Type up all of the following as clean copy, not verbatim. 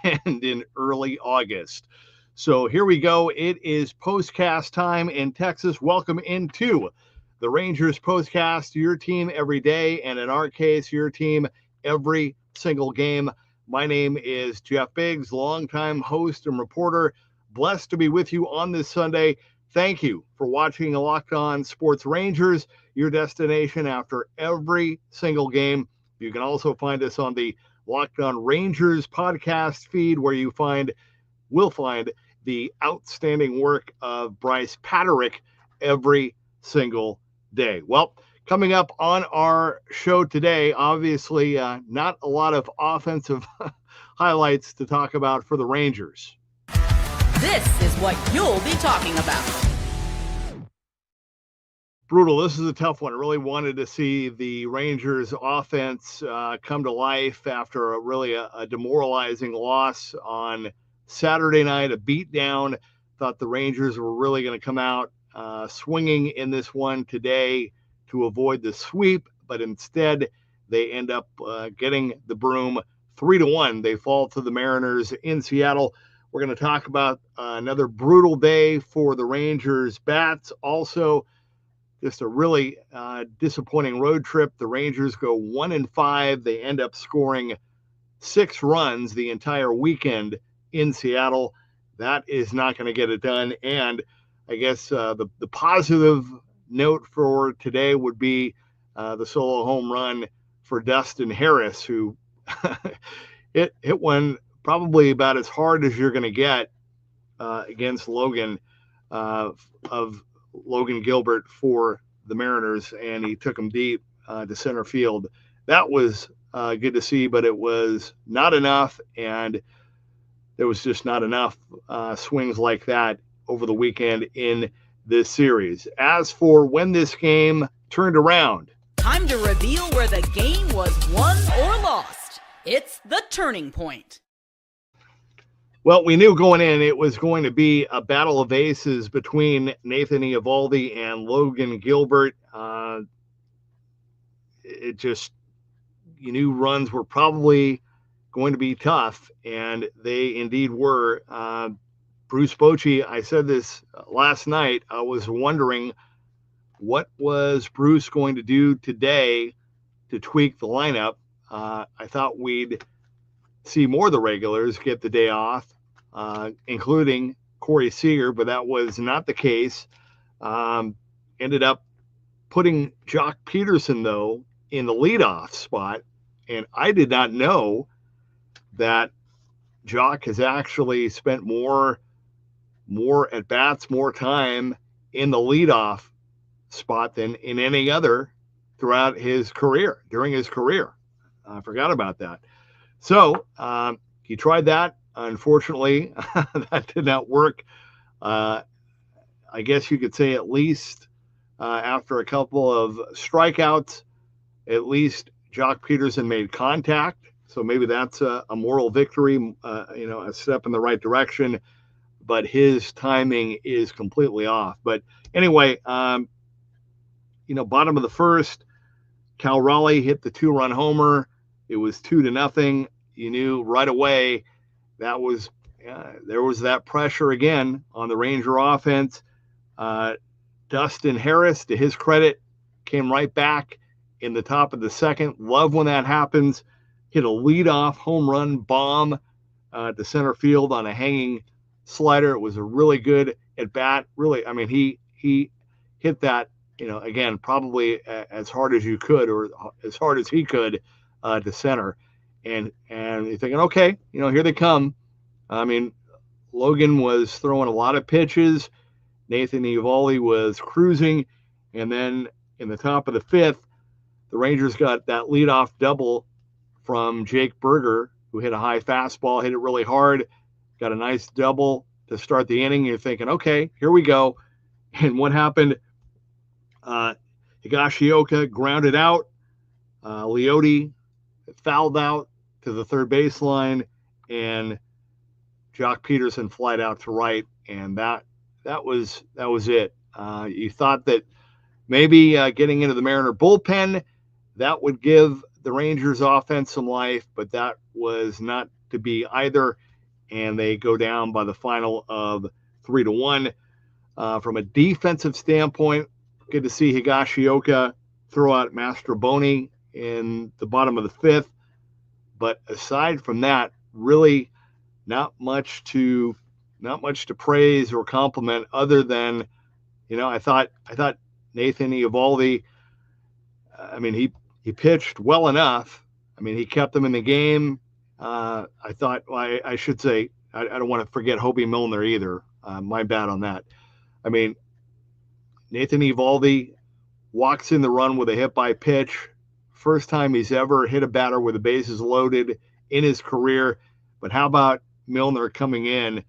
and in early August. So here we go. It is postcast time in Texas. Welcome into the Rangers postcast, your team every day, and in our case, your team every single game. My name is Jeff Biggs, longtime host and reporter. Blessed to be with you on this Sunday. Thank you for watching Locked On Sports Rangers, your destination after every single game. You can also find us on the Locked On Rangers podcast feed, where you will find the outstanding work of Bryce Paterick every single day. Well, coming up on our show today, obviously not a lot of offensive highlights to talk about for the Rangers. This is what you'll be talking about. Brutal. This is a tough one. I really wanted to see the Rangers offense come to life after a demoralizing loss on Saturday night, a beatdown. Thought the Rangers were really going to come out swinging in this one today to avoid the sweep, but instead they end up getting the broom 3-1. They fall to the Mariners in Seattle. We're going to talk about another brutal day for the Rangers bats. Also, just a really disappointing road trip. The Rangers go 1-5. They end up scoring 6 runs the entire weekend in Seattle. That is not going to get it done. And I guess the positive note for today would be the solo home run for Dustin Harris, who hit one probably about as hard as you're going to get against Logan of Logan Gilbert for the Mariners, and he took him deep to center field. That was good to see, but it was not enough, and there was just not enough swings like that over the weekend in this series. As for when this game turned around, time to reveal where the game was won or lost. It's the turning point. Well, we knew going in it was going to be a battle of aces between Nathan Eovaldi and Logan Gilbert. You knew runs were probably going to be tough, and they indeed were. Bruce Bochy, I said this last night, I was wondering what was Bruce going to do today to tweak the lineup. I thought we'd see more of the regulars get the day off, including Corey Seager, but that was not the case. Ended up putting Jock Peterson, though, in the leadoff spot, and I did not know that Jock has actually spent more at-bats, more time in the leadoff spot than in any other throughout his career, during his career. I forgot about that. So he tried that. Unfortunately, that did not work. I guess you could say at least after a couple of strikeouts, at least Jock Peterson made contact. So maybe that's a moral victory, a step in the right direction. But his timing is completely off. But anyway, bottom of the first, Cal Raleigh hit the 2-run homer. It was 2-0. You knew right away that was there was that pressure again on the Ranger offense. Dustin Harris, to his credit, came right back in the top of the second. Love when that happens. Hit a leadoff home run bomb to center field on a hanging slider. It was a really good at bat. Really, I mean, he hit that, again, probably as hard as you could, or as hard as he could, to center. And you're thinking, okay, here they come. I mean, Logan was throwing a lot of pitches. Nathan Eovaldi was cruising. And then in the top of the fifth, the Rangers got that leadoff double from Jake Berger, who hit a high fastball, hit it really hard, got a nice double to start the inning. You're thinking, okay, here we go. And what happened? Higashioka grounded out. Leote fouled out to the third baseline, and Jock Peterson flied out to right, and that was it. You thought that maybe getting into the Mariner bullpen, that would give the Rangers offense some life, but that was not to be either. and they go down by the final of 3-1. From a defensive standpoint, good to see Higashioka throw out Mastroboni in the bottom of the fifth. But aside from that, really not much to praise or compliment, other than, I thought Nathan Eovaldi, I mean, he pitched well enough. I mean, he kept them in the game. I thought, well, I should say, I don't want to forget Hobie Milner either. My bad on that. I mean, Nathan Eovaldi walks in the run with a hit by pitch. First time he's ever hit a batter with the bases loaded in his career. But how about Milner coming in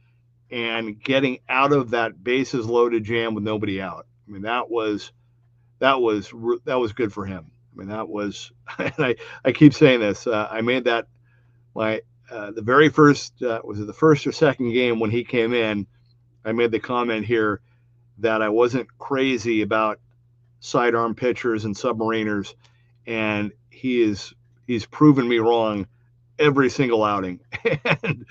and getting out of that bases loaded jam with nobody out? I mean, that was good for him. I mean, that was, and I keep saying this. I made that the very first, was it the first or second game when he came in? I made the comment here that I wasn't crazy about sidearm pitchers and submariners, and he's proven me wrong every single outing, and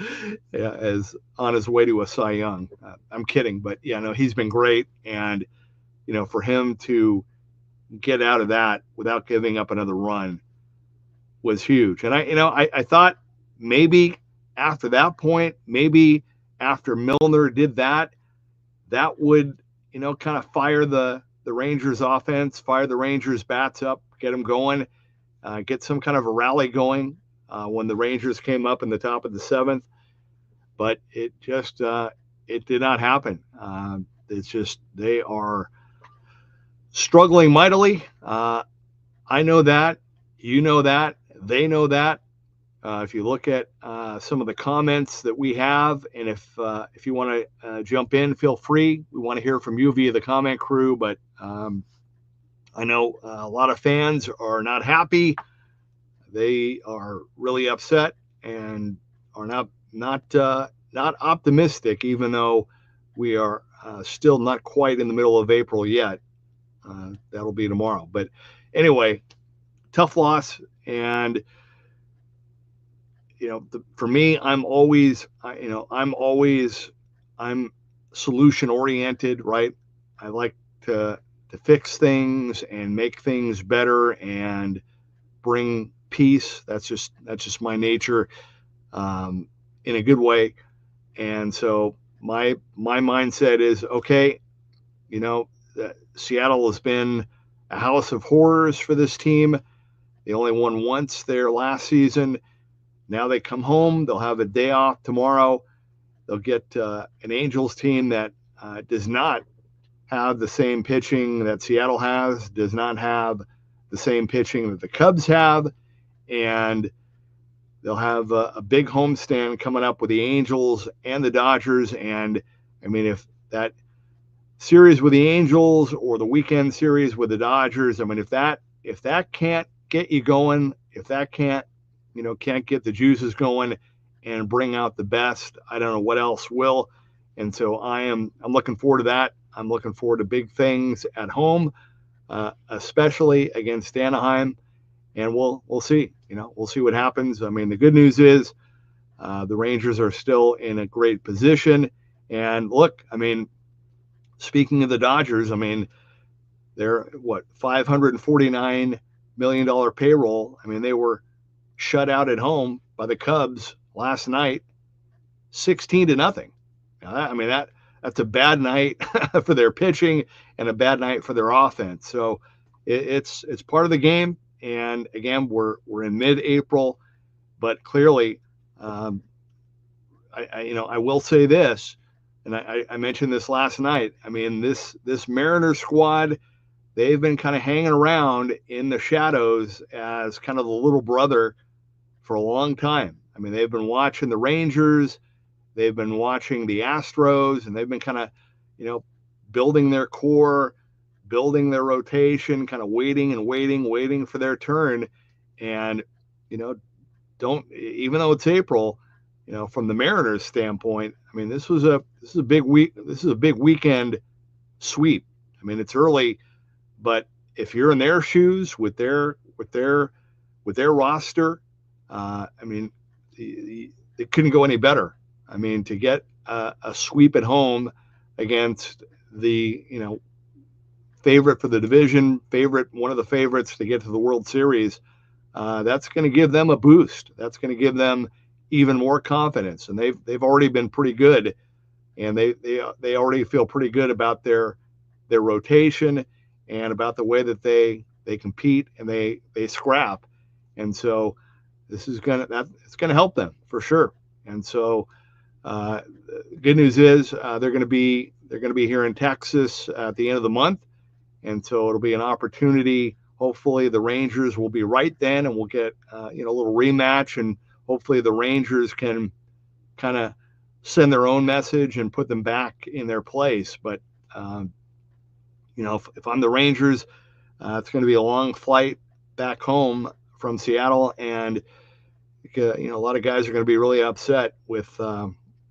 as on his way to a Cy Young. I'm kidding, but he's been great, and for him to get out of that without giving up another run was huge. And I thought maybe after that point, maybe after Milner did that would kind of fire the Rangers offense, fire the Rangers bats up, get them going, get some kind of a rally going when the Rangers came up in the top of the seventh. But it just it did not happen. It's just they are struggling mightily. I know that, that, they know that. If you look at some of the comments that we have, and if you want to jump in, feel free. We want to hear from you via the comment crew. But I know a lot of fans are not happy. They are really upset and are not optimistic, even though we are still not quite in the middle of April yet. That'll be tomorrow. But anyway, tough loss. And for me, I'm solution oriented, right? I like to fix things and make things better and bring peace. That's just my nature, in a good way. And so my mindset is, okay, Seattle has been a house of horrors for this team. They only won once there last season. Now they come home. They'll have a day off tomorrow. They'll get an Angels team that does not have the same pitching that Seattle has, does not have the same pitching that the Cubs have, and they'll have a big homestand coming up with the Angels and the Dodgers. And I mean, if that series with the Angels or the weekend series with the Dodgers, I mean, if that can't get you going, if that can't get the juices going and bring out the best, I don't know what else will. And so I'm looking forward to that. I'm looking forward to big things at home, especially against Anaheim. And we'll see. We'll see what happens. I mean, the good news is the Rangers are still in a great position. And look, I mean, speaking of the Dodgers, I mean, they're $549 million payroll. I mean, they were shut out at home by the Cubs last night, 16-0. Now I mean, that's a bad night for their pitching and a bad night for their offense. So it's part of the game. And again, we're in mid-April, but clearly, I will say this, and I mentioned this last night. I mean, this Mariners squad, they've been kind of hanging around in the shadows as kind of the little brother for a long time. I mean, they've been watching the Rangers, they've been watching the Astros, and they've been kind of, building their core, building their rotation, kind of waiting for their turn. And, even though it's April, from the Mariners standpoint, I mean, this is a big week. This is a big weekend sweep. I mean, it's early, but if you're in their shoes with their roster, I mean, it couldn't go any better. I mean, to get a sweep at home against the, favorite for the division, one of the favorites to get to the World Series, that's going to give them a boost. That's going to give them even more confidence. And they've already been pretty good, and they already feel pretty good about their rotation and about the way that they compete and they scrap. And so this is it's gonna help them for sure. And so good news is they're going to be here in Texas at the end of the month, and so it'll be an opportunity. Hopefully the Rangers will be right then, and we'll get a little rematch, and hopefully the Rangers can kind of send their own message and put them back in their place. But if I'm the Rangers, it's going to be a long flight back home from Seattle, and a lot of guys are going to be really upset with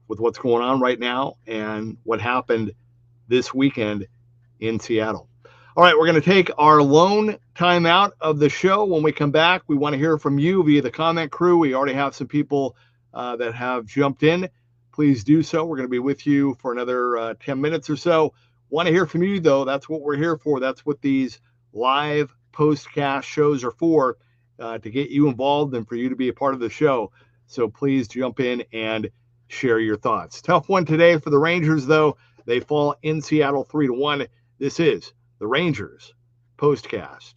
what's going on right now and what happened this weekend in Seattle. All right, we're going to take our lone time out of the show. When we come back, we want to hear from you via the comment crew. We already have some people that have jumped in. Please do so. We're going to be with you for another 10 minutes or so. Want to hear from you, though. That's what we're here for. That's what these live postcast shows are for, to get you involved and for you to be a part of the show. So please jump in and share your thoughts. Tough one today for the Rangers, though. They fall in Seattle 3-1. This is the Rangers postcast.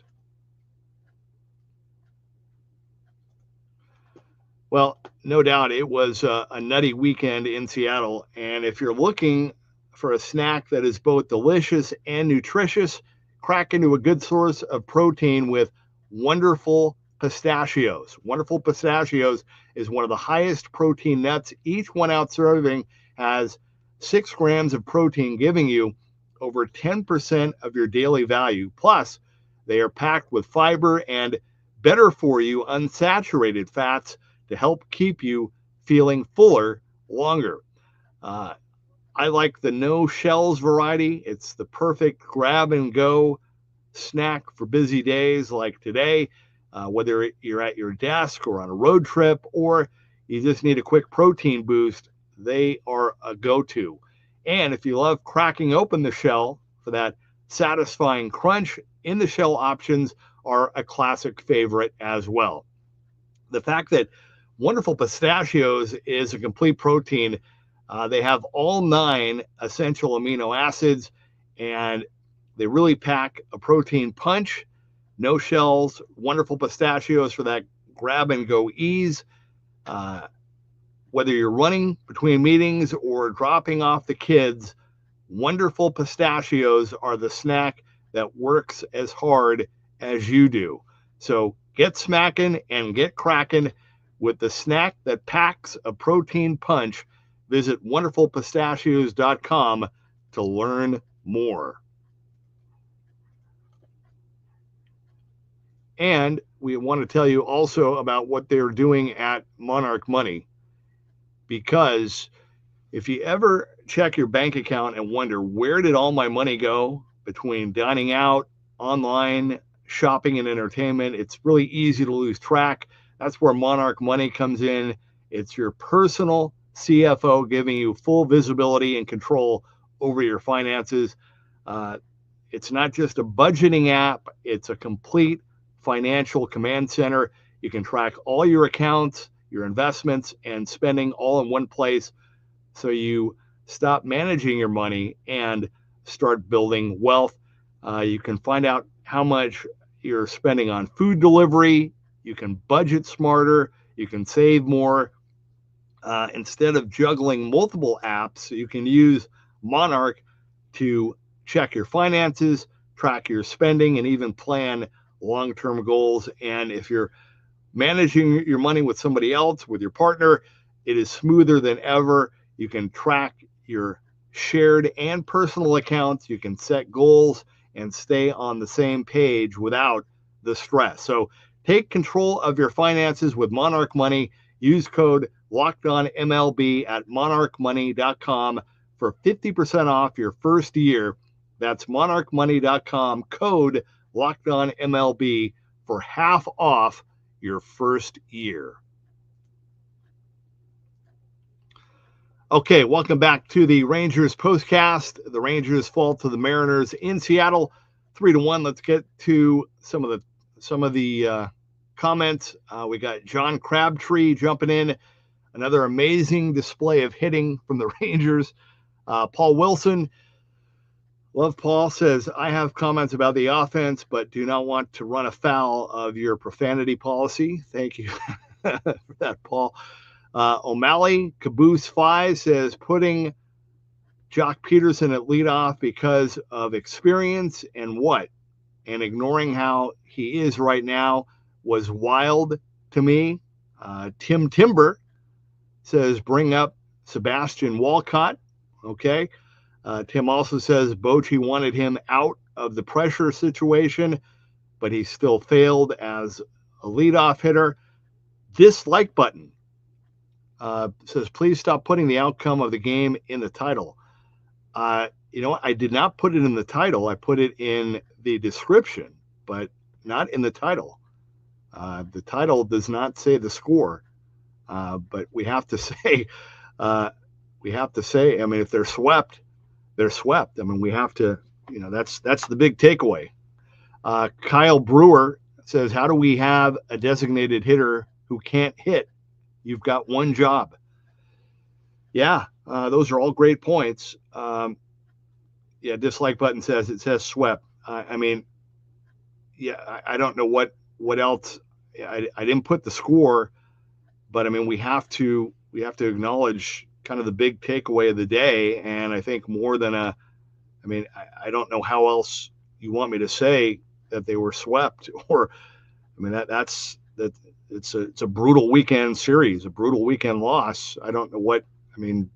Well, no doubt it was a nutty weekend in Seattle. And if you're looking for a snack that is both delicious and nutritious, crack into a good source of protein with Wonderful Pistachios. Wonderful Pistachios is one of the highest protein nuts. Each 1 ounce serving has 6 grams of protein, giving you over 10% of your daily value. Plus, they are packed with fiber and better for you unsaturated fats to help keep you feeling fuller longer. I like the no shells variety. It's the perfect grab and go snack for busy days like today, whether you're at your desk or on a road trip, or you just need a quick protein boost. They are a go-to. And if you love cracking open the shell for that satisfying crunch, in the shell options are a classic favorite as well. The fact that Wonderful Pistachios is a complete protein, they have all 9 essential amino acids, and they really pack a protein punch. No shells, Wonderful Pistachios for that grab and go ease. Whether you're running between meetings or dropping off the kids, Wonderful Pistachios are the snack that works as hard as you do. So get smacking and get cracking with the snack that packs a protein punch. Visit wonderfulpistachios.com to learn more. And we want to tell you also about what they're doing at Monarch Money, because if you ever check your bank account and wonder, where did all my money go between dining out, online, shopping, and entertainment, it's really easy to lose track. That's where Monarch Money comes in. It's your personal CFO giving you full visibility and control over your finances. It's not just a budgeting app, it's a complete financial command center. You can track all your accounts, your investments, and spending all in one place, so you stop managing your money and start building wealth. You can find out how much you're spending on food delivery. You can budget smarter. You can save more. Instead of juggling multiple apps, you can use Monarch to check your finances, track your spending, and even plan long-term goals. And if you're managing your money with somebody else, with your partner, it is smoother than ever. You can track your shared and personal accounts. You can set goals and stay on the same page without the stress. So take control of your finances with Monarch Money. Use code LOCKEDONMLB at monarchmoney.com for 50% off your first year. That's monarchmoney.com, code LOCKEDONMLB for half off your first year. Okay, welcome back to the Rangers postcast. The Rangers fall to the Mariners in Seattle, 3-1. Let's get to some of the comments. We got John Crabtree jumping in. Another amazing display of hitting from the Rangers. Paul Wilson, love Paul, says, I have comments about the offense, but do not want to run afoul of your profanity policy. Thank you for that, Paul. O'Malley Caboose 5 says, putting Jock Peterson at leadoff because of experience and ignoring how he is right now was wild to me. Tim Timber says, bring up Sebastian Walcott. Okay. Tim also says Bochy wanted him out of the pressure situation, but he still failed as a leadoff hitter. Dislike button says, please stop putting the outcome of the game in the title. I did not put it in the title. I put it in the description, but not in the title. The title does not say the score, but we have to say, I mean, if they're swept, they're swept. I mean, we have to, that's the big takeaway. Kyle Brewer says, how do we have a designated hitter who can't hit? You've got one job. Yeah, those are all great points. Dislike button says, it says swept. I mean, I don't know what else. I didn't put the score, but I mean, we have to acknowledge kind of the big takeaway of the day. And I think more than I don't know how else you want me to say that they were swept, or, I mean, that's it's a brutal weekend series, a brutal weekend loss. I don't know what, I mean,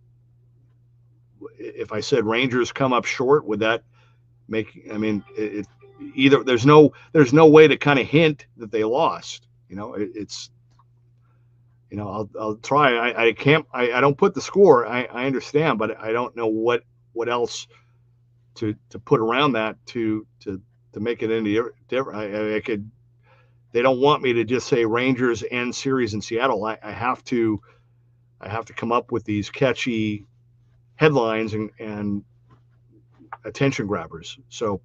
if I said Rangers come up short, would that make, I mean, either there's no way to kind of hint that they lost, I'll try. I can't, I don't put the score. I understand, but I don't know what else to put around that to make it any different. I could, they don't want me to just say Rangers end series in Seattle. I have to come up with these catchy headlines and attention grabbers. So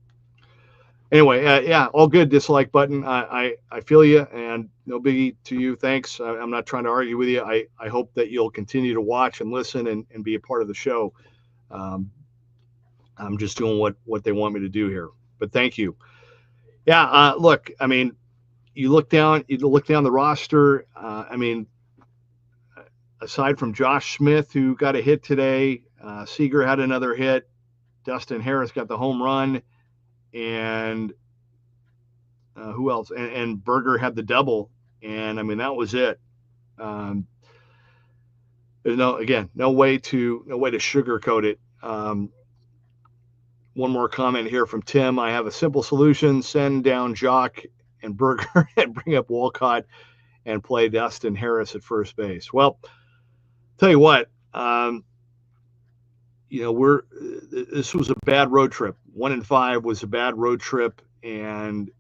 anyway, all good. Dislike button. I feel you, and no biggie to you. Thanks. I'm not trying to argue with you. I hope that you'll continue to watch and listen and be a part of the show. I'm just doing what they want me to do here, but thank you. Yeah. Look, I mean, you look down the roster. I mean, aside from Josh Smith, who got a hit today, Seager had another hit. Dustin Harris got the home run, and who else? And Berger had the double, and I mean, that was it. There's no way to sugarcoat it. One more comment here from Tim. I have a simple solution: send down Jock and Berger and bring up Walcott and play Dustin Harris at first base. Well, tell you what, this was a bad road trip. 1-5 was a bad road trip, and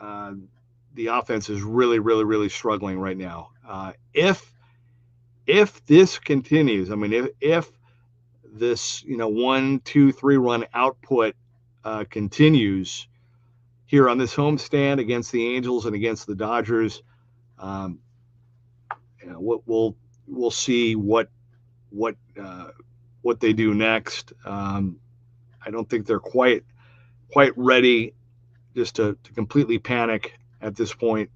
the offense is really, really, really struggling right now. If this continues, I mean, if this 1, 2, 3 run output continues here on this homestand against the Angels and against the Dodgers, we'll see what they do next. I don't think they're quite ready just to completely panic at this point.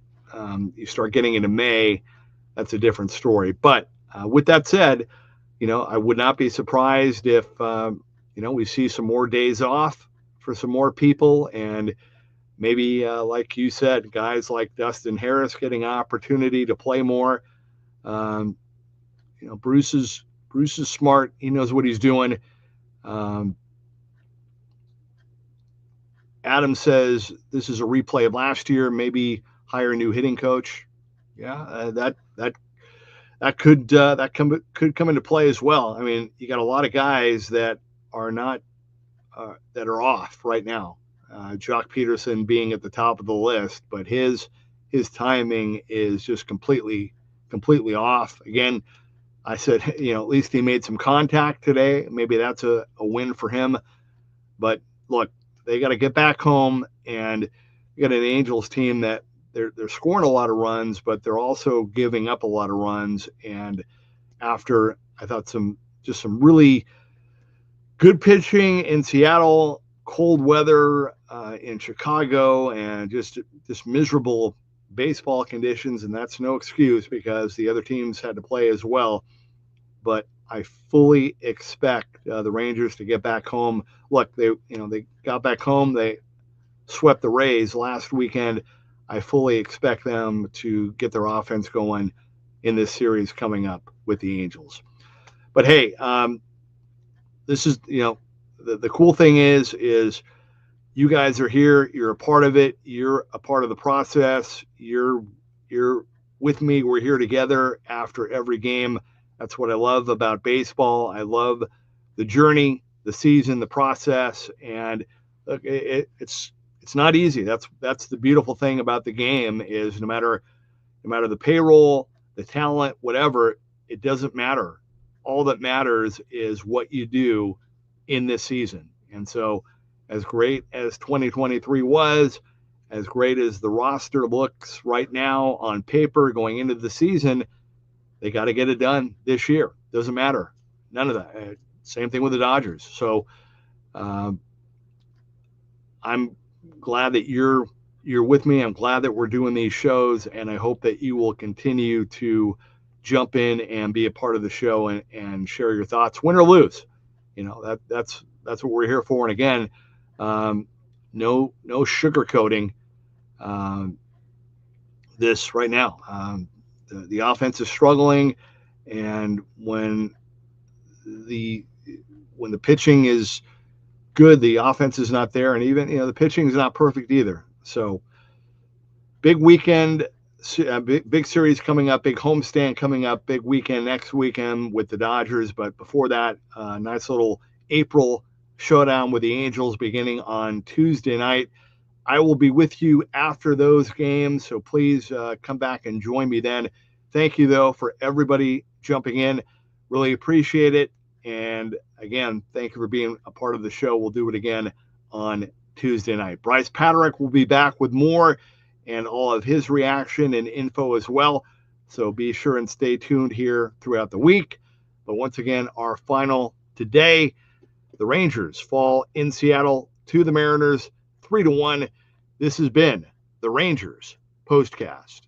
You start getting into May, that's a different story. But with that said, I would not be surprised if we see some more days off for some more people, and maybe like you said, guys like Dustin Harris getting an opportunity to play more. Bruce is smart. He knows what he's doing. Adam says this is a replay of last year. Maybe hire a new hitting coach. Yeah, that could come into play as well. I mean, you got a lot of guys that are not that are off right now. Jock Peterson being at the top of the list, but his timing is just completely off. Again, I said, at least he made some contact today. Maybe that's a win for him. But look, they got to get back home, and you got an Angels team that they're scoring a lot of runs, but they're also giving up a lot of runs. And after I thought some really good pitching in Seattle, cold weather in Chicago, and just miserable baseball conditions, and that's no excuse because the other teams had to play as well. But I fully expect the Rangers to get back home. Look, they got back home. They swept the Rays last weekend. I fully expect them to get their offense going in this series coming up with the Angels. But hey, this is the cool thing is you guys are here. You're a part of it. You're a part of the process. You're with me. We're here together after every game. That's what I love about baseball. I love the journey, the season, the process, and look, it's not easy. That's the beautiful thing about the game is no matter the payroll, the talent, whatever, it doesn't matter. All that matters is what you do in this season. And so, as great as 2023 was, as great as the roster looks right now on paper going into the season, they got to get it done this year. Doesn't matter. None of that. Same thing with the Dodgers. So I'm glad that you're with me. I'm glad that we're doing these shows, and I hope that you will continue to jump in and be a part of the show and share your thoughts, win or lose. That's what we're here for. And again, no sugarcoating this right now. The offense is struggling, and when the pitching is good, the offense is not there, and even the pitching is not perfect either. So big weekend, big series coming up, big homestand coming up, big weekend next weekend with the Dodgers. But before that, nice little April showdown with the Angels beginning on Tuesday night. I will be with you after those games, so please come back and join me then. Thank you, though, for everybody jumping in. Really appreciate it. And again, thank you for being a part of the show. We'll do it again on Tuesday night. Bryce Patrick will be back with more and all of his reaction and info as well. So be sure and stay tuned here throughout the week. But once again, our final today, the Rangers fall in Seattle to the Mariners 3-1. This has been the Rangers Postcast.